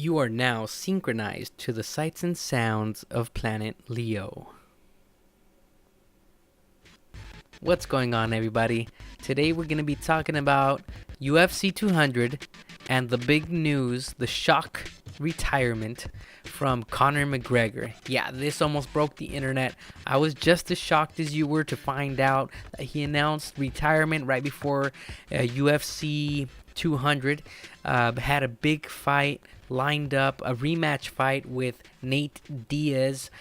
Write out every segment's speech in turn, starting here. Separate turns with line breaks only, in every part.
You are now synchronized to the sights and sounds of planet Leo. What's going on, everybody? Today we're going to be talking about UFC 200 and the big news, the shock retirement from Conor McGregor. Yeah, this almost broke the internet. I was just as shocked as you were to find out that he announced retirement right before UFC 200. Had a big fight lined up, a rematch fight with Nate Diaz,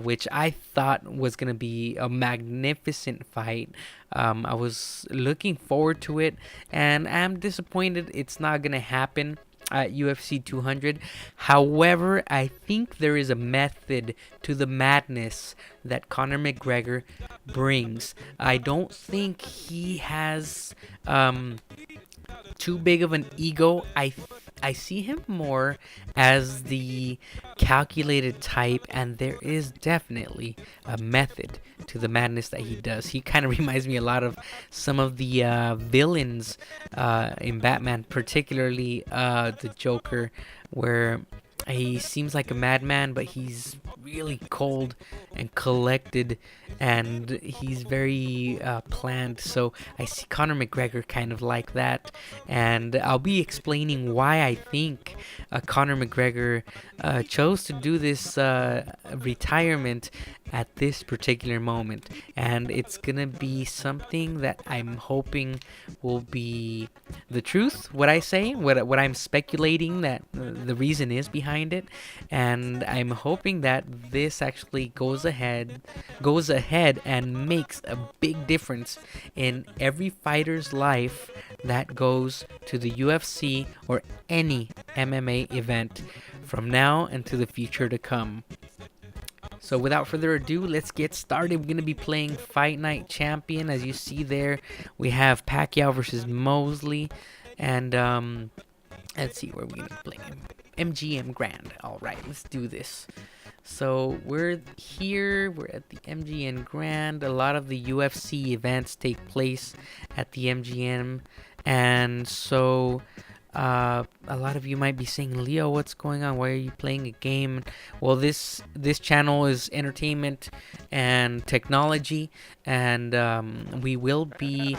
which I thought was going to be a magnificent fight. I was looking forward to it, and I'm disappointed it's not going to happen at UFC 200. However, I think there is a method to the madness that Conor McGregor brings. I don't think he has too big of an ego. I see him more as the calculated type, and there is definitely a method to the madness that he does. He kind of reminds me a lot of some of the villains in Batman, particularly the Joker, where he seems like a madman, but he's really cold and collected, and he's very planned. So I see Conor McGregor kind of like that, and I'll be explaining why I think Conor McGregor chose to do this retirement at this particular moment. And it's gonna be something that I'm hoping will be the truth, what I say, what I'm speculating that the reason is behind it. And I'm hoping that this actually goes ahead and makes a big difference in every fighter's life that goes to the UFC or any MMA event from now and to the future to come. So without further ado, let's get started. We're going to be playing Fight Night Champion. As you see there, we have Pacquiao versus Mosley. And let's see where we're going to be playing. MGM Grand. All right, let's do this. So we're here. We're at the MGM Grand. A lot of the UFC events take place at the MGM. And so a lot of you might be saying, Leo, what's going on? Why are you playing a game? Well, this channel is entertainment and technology, and we will be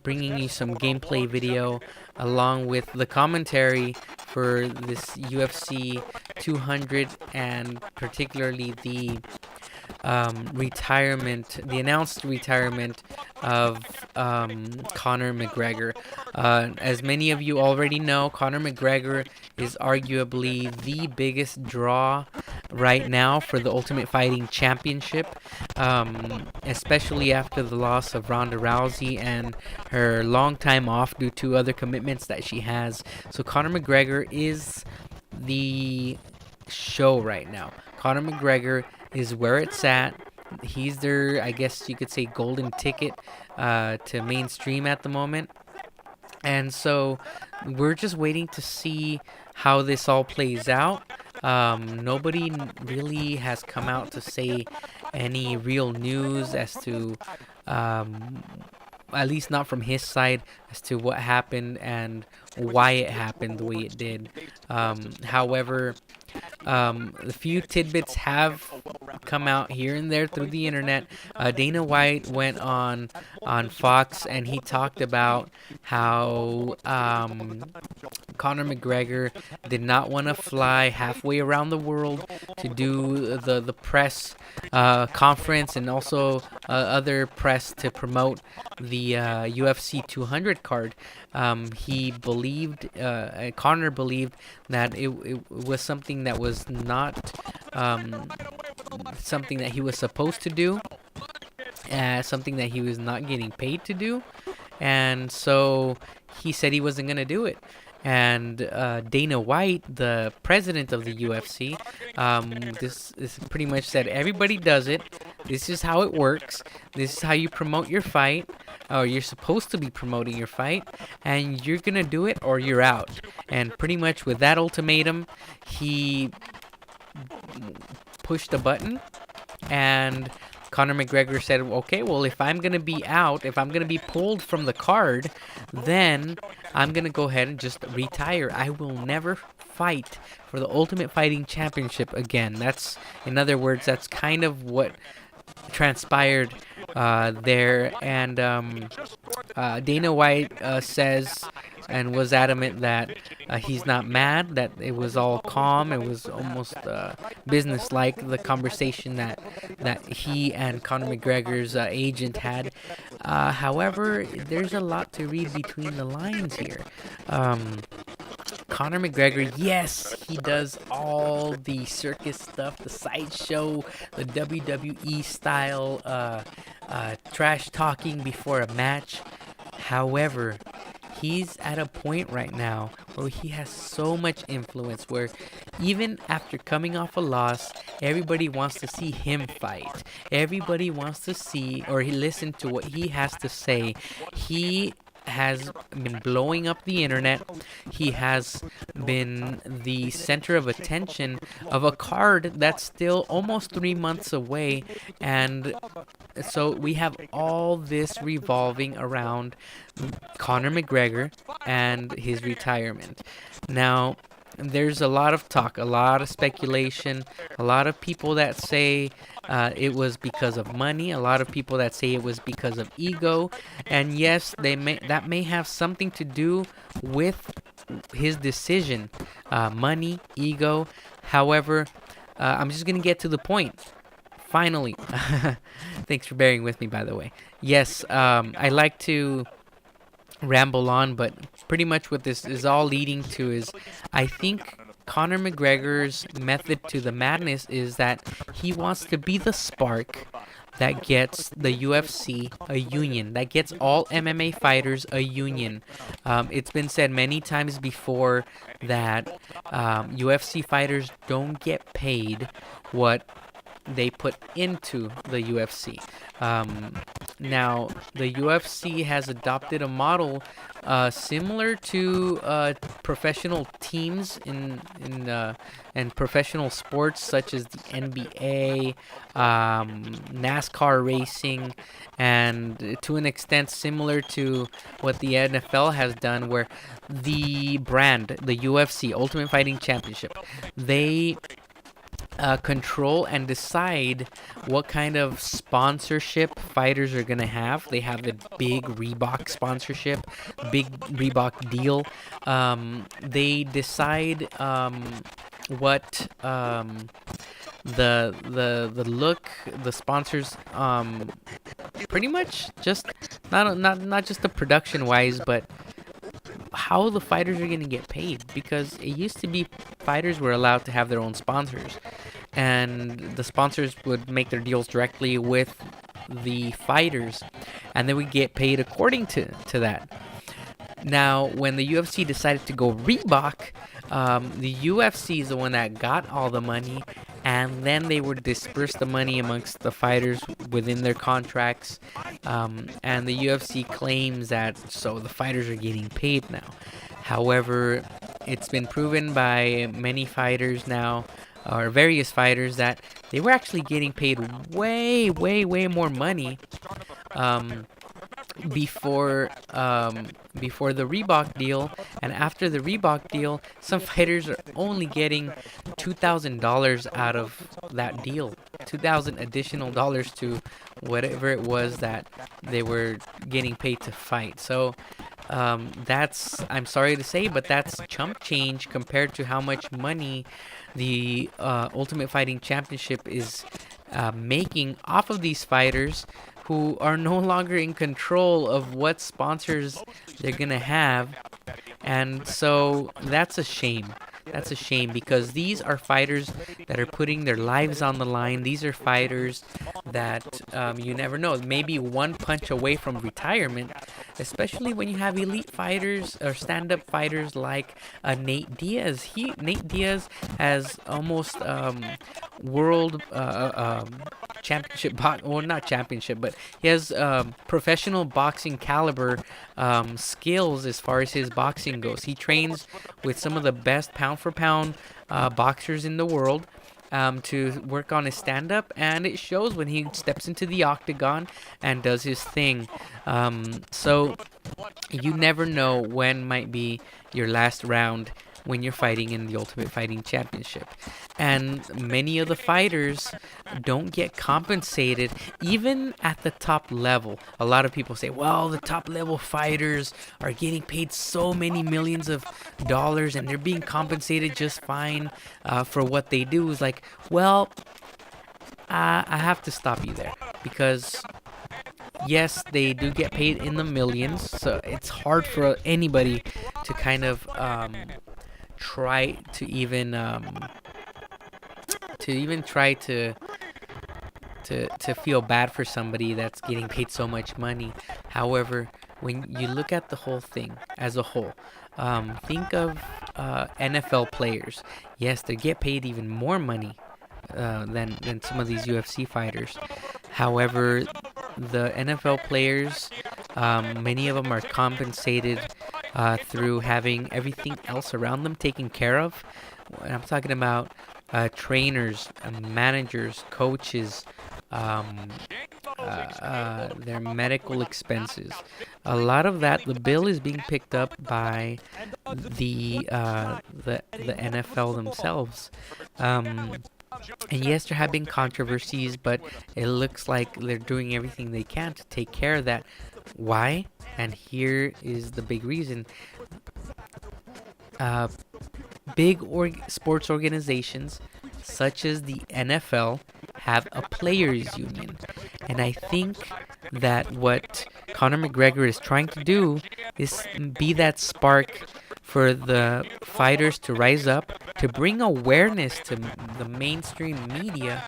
bringing you some gameplay video along with the commentary for this UFC 200, and particularly the announced retirement of Conor McGregor. As many of you already know, Conor McGregor is arguably the biggest draw right now for the Ultimate Fighting Championship, especially after the loss of Ronda Rousey and her long time off due to other commitments that she has. So Conor McGregor is the show right now. Conor McGregor is where it's at. He's their, I guess you could say, golden ticket to mainstream at the moment. And so we're just waiting to see how this all plays out. Nobody really has come out to say any real news as to, at least not from his side, as to what happened and why it happened the way it did. However, a few tidbits have come out here and there through the internet. Dana White went on Fox, and he talked about how Conor McGregor did not want to fly halfway around the world to do the press conference, and also other press to promote the UFC 200 card. He believed, Conor believed that it was something that was not something that he was supposed to do, something that he was not getting paid to do, and so he said he wasn't going to do it. And Dana White, the president of the UFC, this pretty much said, everybody does it. This is how it works. This is how you promote your fight, or you're supposed to be promoting your fight, and you're going to do it or you're out. And pretty much with that ultimatum, he pushed a button, and Conor McGregor said, okay, well, if I'm going to be out, if I'm going to be pulled from the card, then I'm going to go ahead and just retire. I will never fight for the Ultimate Fighting Championship again. That's, in other words, that's kind of what transpired there. And Dana White says and was adamant that he's not mad, that it was all calm. It was almost business-like, the conversation that he and Conor McGregor's agent had. However, there's a lot to read between the lines here. Conor McGregor, yes, he does all the circus stuff, the sideshow, the WWE style trash talking before a match. However, he's at a point right now where he has so much influence, where even after coming off a loss, everybody wants to see him fight. Everybody wants to see or listen to what he has to say. He has been blowing up the internet. He has been the center of attention of a card that's still almost 3 months away, and so we have all this revolving around Conor McGregor and his retirement. Now, there's a lot of talk, a lot of speculation, a lot of people that say it was because of money, a lot of people that say it was because of ego, and yes, that may have something to do with his decision, money, ego. However, I'm just gonna get to the point. Finally, thanks for bearing with me, by the way. Yes, I like to ramble on, but pretty much what this is all leading to is, I think Conor McGregor's method to the madness is that he wants to be the spark that gets the UFC a union, that gets all MMA fighters a union. It's been said many times before that UFC fighters don't get paid what they put into the UFC. Now, the UFC has adopted a model similar to professional teams in and professional sports such as the NBA, NASCAR racing, and to an extent similar to what the NFL has done, where the brand, the UFC Ultimate Fighting Championship, they control and decide what kind of sponsorship fighters are going to have. They have the big Reebok sponsorship, big Reebok deal. They decide what the look, the sponsors, pretty much just not just the production wise, but how the fighters are going to get paid, because it used to be fighters were allowed to have their own sponsors, and the sponsors would make their deals directly with the fighters, and they would get paid according to that. Now, when the UFC decided to go Reebok, the UFC is the one that got all the money, and then they would disperse the money amongst the fighters within their contracts, and the UFC claims that so the fighters are getting paid now. However, it's been proven by many fighters now, or various fighters, that they were actually getting paid way more money before the Reebok deal, and after the Reebok deal, some fighters are only getting $2,000 out of that deal, $2,000 additional dollars to whatever it was that they were getting paid to fight. So that's, I'm sorry to say, but that's chump change compared to how much money the Ultimate Fighting Championship is making off of these fighters who are no longer in control of what sponsors they're gonna have. And so that's a shame. That's a shame, because these are fighters that are putting their lives on the line. These are fighters that you never know, maybe one punch away from retirement, especially when you have elite fighters or stand-up fighters like Nate Diaz. Nate Diaz has almost world championship, well, not championship, but he has professional boxing caliber skills as far as his boxing goes. He trains with some of the best pound for pound boxers in the world to work on his stand-up, and it shows when he steps into the octagon and does his thing. So you never know when might be your last round when you're fighting in the Ultimate Fighting Championship. And many of the fighters don't get compensated even at the top level. A lot of people say, well, the top level fighters are getting paid so many millions of dollars and they're being compensated just fine for what they do. Is like, well, I have to stop you there, because yes, they do get paid in the millions, so it's hard for anybody to kind of try to even try to feel bad for somebody that's getting paid so much money. However, when you look at the whole thing as a whole, think of NFL players. Yes, they get paid even more money than some of these UFC fighters. However, the NFL players, many of them are compensated through having everything else around them taken care of. And I'm talking about trainers, managers, coaches, their medical expenses. A lot of that, the bill is being picked up by the NFL themselves. And yes, there have been controversies, but it looks like they're doing everything they can to take care of that. Why? And here is the big reason. Big sports organizations such as the NFL have a players union. And I think that what Conor McGregor is trying to do is be that spark for the fighters to rise up, to bring awareness to the mainstream media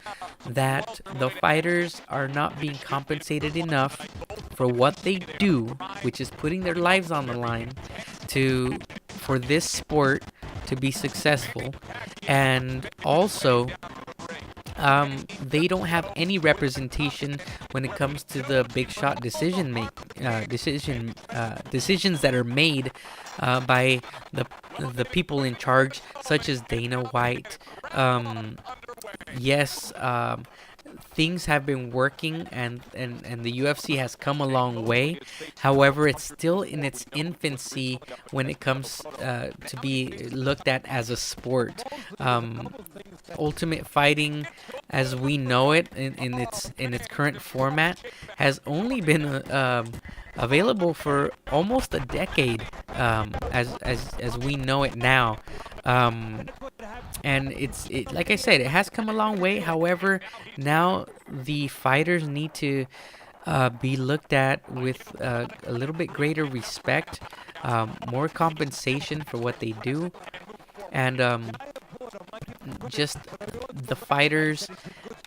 that the fighters are not being compensated enough for what they do, which is putting their lives on the line for this sport to be successful. And also, they don't have any representation when it comes to the big shot decisions that are made by the people in charge, such as Dana White. Yes, things have been working, and the UFC has come a long way. However, it's still in its infancy when it comes to be looked at as a sport. Ultimate Fighting, as we know it in its current format, has only been available for almost a decade, as we know it now. And it like I said, it has come a long way. However, now the fighters need to be looked at with a little bit greater respect, more compensation for what they do, and just the fighters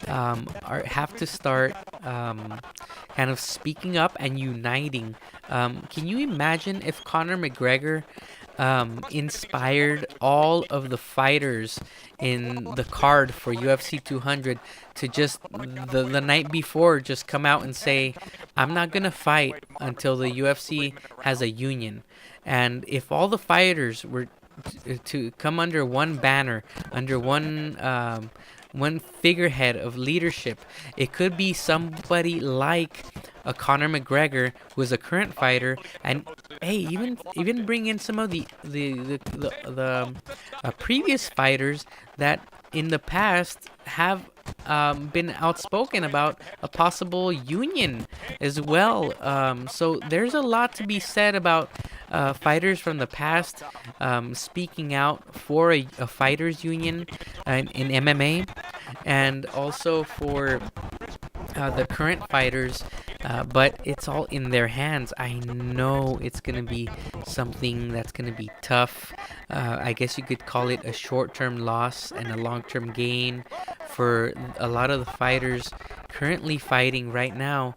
have to start kind of speaking up and uniting. Can you imagine if Conor McGregor inspired all of the fighters in the card for UFC 200 to just the night before just come out and say, I'm not gonna fight until the UFC has a union? And if all the fighters were to come under one banner, under one figurehead of leadership, it could be somebody like a Conor McGregor, who is a current fighter, and hey, even bring in some of the previous fighters that in the past have been outspoken about a possible union as well. So there's a lot to be said about fighters from the past speaking out for a fighters union in MMA, and also for the current fighters, but it's all in their hands. I know it's going to be something that's going to be tough. I guess you could call it a short-term loss and a long-term gain for a lot of the fighters currently fighting right now,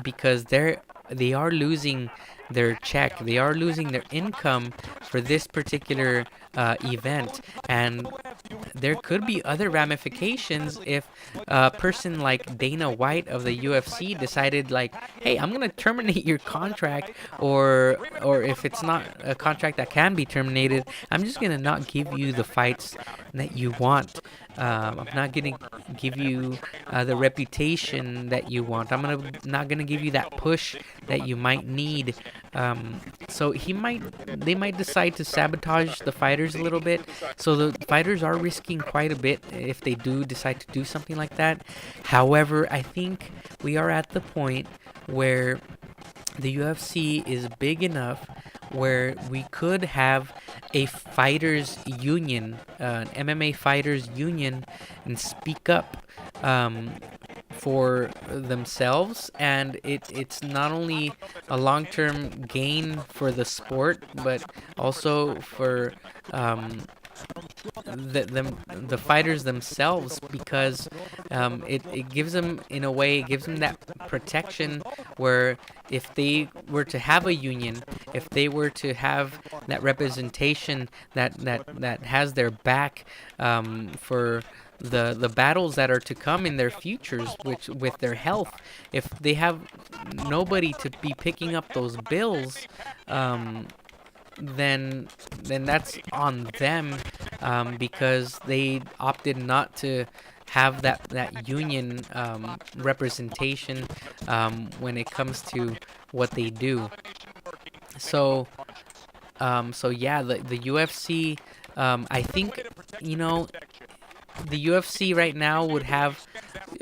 because they are losing their check. They are losing their income for this particular event, and there could be other ramifications if a person like Dana White of the UFC decided, like, hey, I'm gonna terminate your contract, or if it's not a contract that can be terminated, I'm just gonna not give you the fights that you want. I'm not gonna give you the reputation that you want. Not gonna give you that push that you might need So they might decide to sabotage the fighters a little bit. So the fighters are risking quite a bit if they do decide to do something like that. However, I think we are at the point where the UFC is big enough where we could have a fighters union, an MMA fighters union, and speak up um, for themselves. And it's not only a long-term gain for the sport, but also for um, the fighters themselves, because it gives them, in a way, it gives them that protection where if they were to have a union, if they were to have that representation that has their back for the battles that are to come in their futures, which with their health, if they have nobody to be picking up those bills, um, then that's on them, because they opted not to have that union representation when it comes to what they do. So so yeah, the UFC, I think, you know, the UFC right now would have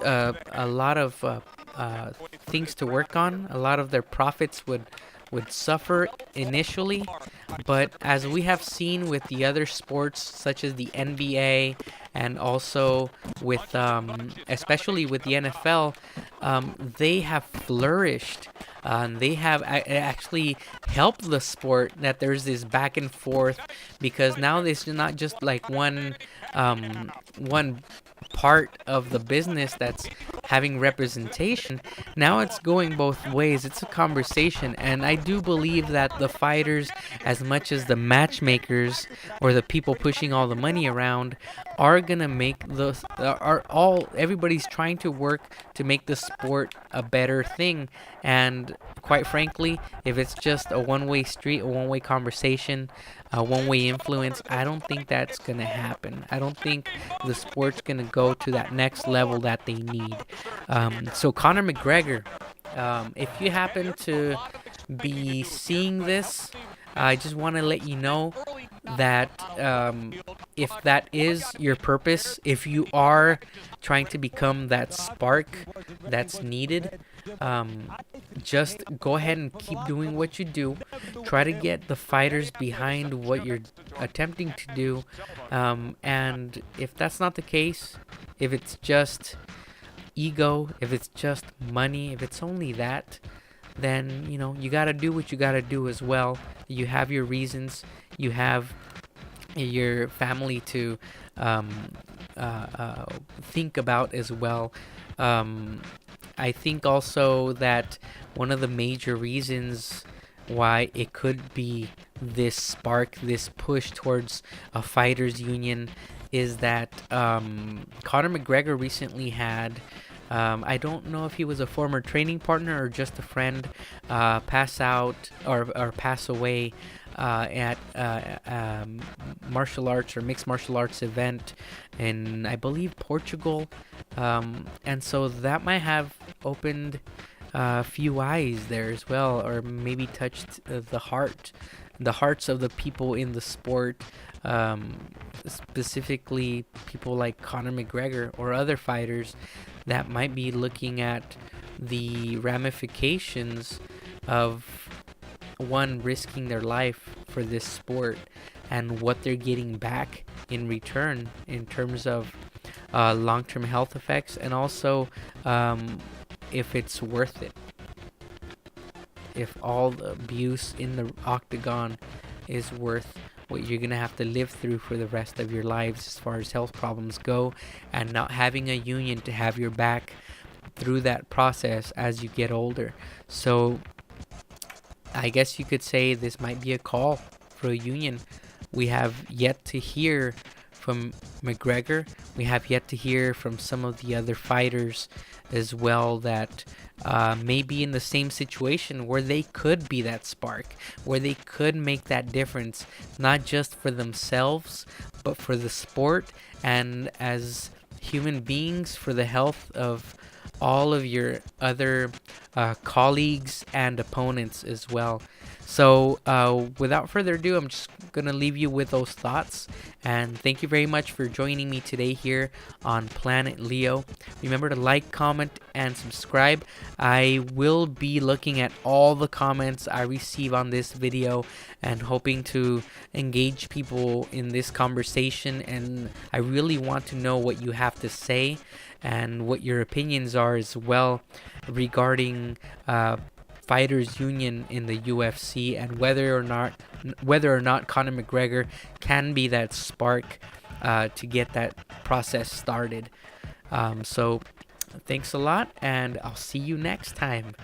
a lot of things to work on. A lot of their profits would suffer initially, but as we have seen with the other sports, such as the NBA, and also with especially with the NFL, they have flourished. They have actually helped the sport, that there's this back and forth, because now this is not just like one part of the business that's having representation. Now it's going both ways. It's a conversation, and I do believe that the fighters, as much as the matchmakers or the people pushing all the money around, are gonna make the are all everybody's trying to work to make the sport a better thing. And quite frankly, if it's just a one-way street, a one-way conversation, a one-way influence, I don't think that's gonna happen. I don't think the sport's gonna go to that next level that they need. So Conor McGregor, if you happen to be seeing this, I just want to let you know that if that is your purpose, if you are trying to become that spark that's needed, just go ahead and keep doing what you do. Try to get the fighters behind what you're attempting to do. And if that's not the case, if it's just ego, if it's just money, if it's only that, then you got to do what you got to do as well. You have your reasons, you have your family to think about as well. I think also that one of the major reasons why it could be this spark, this push towards a fighters union, is that Conor McGregor recently had, I don't know if he was a former training partner or just a friend, pass out or pass away at martial arts or mixed martial arts event in, I believe, Portugal. And so that might have opened a few eyes there as well, or maybe touched the hearts of the people in the sport, specifically people like Conor McGregor or other fighters that might be looking at the ramifications of one risking their life for this sport and what they're getting back in return in terms of long-term health effects, and also if it's worth it, if all the abuse in the octagon is worth what you're gonna have to live through for the rest of your lives as far as health problems go, and not having a union to have your back through that process as you get older. So I guess you could say this might be a call for a union. We have yet to hear from McGregor. We have yet to hear from some of the other fighters as well that may be in the same situation where they could be that spark, where they could make that difference, not just for themselves, but for the sport, and as human beings, for the health of all of your other colleagues and opponents as well. So, without further ado, I'm just going to leave you with those thoughts. And thank you very much for joining me today here on Planet Leo. Remember to like, comment, and subscribe. I will be looking at all the comments I receive on this video and hoping to engage people in this conversation. And I really want to know what you have to say and what your opinions are as well regarding fighters union in the UFC, and whether or not Conor McGregor can be that spark to get that process started. So thanks a lot, and I'll see you next time.